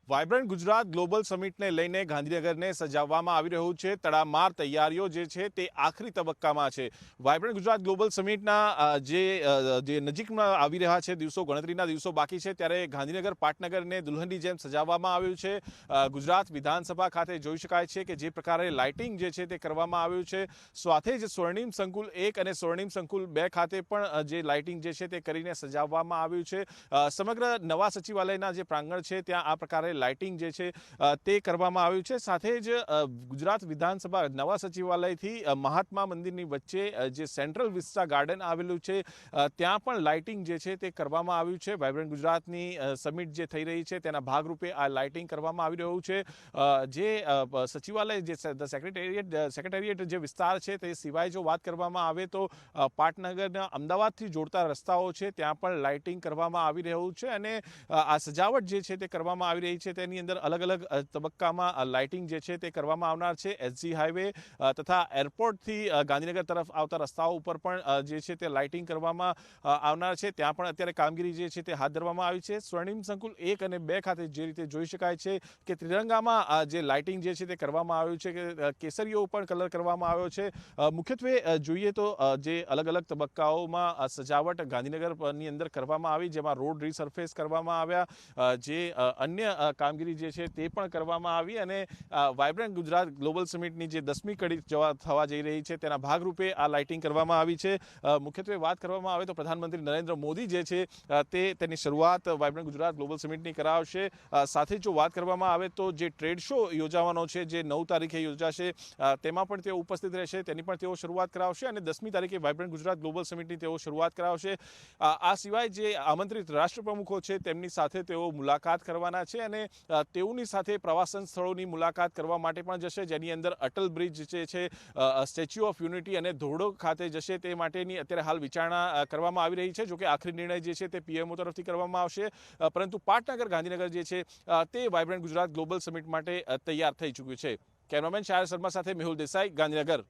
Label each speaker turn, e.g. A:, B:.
A: Vibrant Gujarat global સમિટને લઈને ગાંધીનગરને સજાવવામાં આવી રહ્યું છે। તડામાર તૈયારીઓ જે છે તે આખરી તબક્કામાં છે। વાયબ્રન્ટ ગુજરાત ગ્લોબલ સમિટના જે નજીકમાં આવી રહ્યા છે દિવસો, ગણતરીના દિવસો બાકી છે, ત્યારે ગાંધીનગર પાટનગરને દુલ્હનની જેમ સજાવવામાં આવ્યું છે। ગુજરાત વિધાનસભા ખાતે જોઈ શકાય છે કે જે પ્રકારે લાઇટિંગ જે છે તે કરવામાં આવ્યું છે। સાથે જ સ્વર્ણિમ સંકુલ 1 અને સ્વર્ણિમ સંકુલ 2 ખાતે પણ જે લાઇટિંગ જે છે તે કરીને સજાવવામાં આવ્યું છે। સમગ્ર નવા સચિવાલયના જે પ્રાંગણ છે ત્યાં આ પ્રકારે લાઇટિંગ જે છે તે કરવામાં આવ્યું છે। સાથે જ ગુજરાત વિધાનસભા નવા સચિવાલયથી મહાત્મા મંદિરની વચ્ચે જે સેન્ટ્રલ વિસ્ટા ગાર્ડન આવેલું છે ત્યાં પણ લાઇટિંગ જે છે તે કરવામાં આવ્યું છે। વાયબ્રન્ટ ગુજરાતની સમિટ જે થઈ રહી છે તેના ભાગરૂપે આ લાઇટિંગ કરવામાં આવી રહ્યું છે। જે સચિવાલય જે સેક્રેટેરિયેટ જે વિસ્તાર છે તે સિવાય જો વાત કરવામાં આવે તો પાટનગરના અમદાવાદથી જોડતા રસ્તાઓ છે ત્યાં પણ લાઇટિંગ કરવામાં આવી રહ્યું છે અને આ સજાવટ જે છે તે કરવામાં આવી રહી છે। તેની અંદર અલગ અલગ તબક્કામાં લાઇટિંગ જે છે તે કરવામાં આવનાર છે। એસજી હાઈવે તથા એરપોર્ટથી ગાંધીનગર તરફ આવતા રસ્તાઓ ઉપર પણ જે છે તે લાઇટિંગ કરવામાં આવનાર છે, ત્યાં પણ અત્યારે કામગીરી જે છે તે હાથ ધરવામાં આવી છે। સ્વર્ણિમ સંકુલ 1 અને 2 ખાતે જે રીતે જોઈ શકાય છે કે ત્રિરંગામાં જે લાઇટિંગ જે છે તે કરવામાં આવ્યું છે કે કેસરીઓ પણ કલર કરવામાં આવ્યો છે। મુખ્યત્વે જોઈએ તો જે અલગ અલગ તબક્કાઓમાં સજાવટ ગાંધીનગરની અંદર કરવામાં આવી, જેમાં રોડ રીસર્ફેસ કરવામાં આવ્યા, જે અન્ય કામગીરી જે છે તે પણ કરવામાં આવી અને વાયબ્રન્ટ ગુજરાત ગ્લોબલ સમિટની જે 10મી કડી થવા જઈ રહી છે તેના ભાગરૂપે આ લાઇટિંગ કરવામાં આવી છે। મુખ્યત્વે વાત કરવામાં આવે તો પ્રધાનમંત્રી નરેન્દ્ર મોદી જે છે તેની શરૂઆત વાયબ્રન્ટ ગુજરાત ગ્લોબલ સમિટની કરાવશે। સાથે જો વાત કરવામાં આવે તો જે ટ્રેડ શો યોજાવાનો છે જે 9 તારીખે યોજાશે તેમાં પણ તેઓ ઉપસ્થિત રહેશે, તેની પણ તેઓ શરૂઆત કરાવશે અને 10મી તારીખે વાયબ્રન્ટ ગુજરાત ગ્લોબલ સમિટની તેઓ શરૂઆત કરાવશે। આ સિવાય જે આમંત્રિત રાષ્ટ્રપ્રમુખો છે તેમની સાથે તેઓ મુલાકાત કરવાના છે અને તેઓની સાથે પ્રવાસન સ્થળોની મુલાકાત કરવા માટે પણ જશે, જેની અંદર અટલ બ્રિજ જે છે, સ્ટેચ્યુ ઓફ યુનિટી અને ધોરડો ખાતે જશે તે માટેની અત્યારે હાલ વિચારણા કરવામાં આવી રહી છે। જોકે આખરી નિર્ણય જે છે તે પીએમઓ તરફથી કરવામાં આવશે, પરંતુ પાટનગર ગાંધીનગર જે છે તે વાયબ્રન્ટ ગુજરાત ગ્લોબલ સમિટ માટે તૈયાર થઈ ચૂક્યું છે। કેમેરામેન શાયર શર્મા સાથે મેહુલ દેસાઈ, ગાંધીનગર।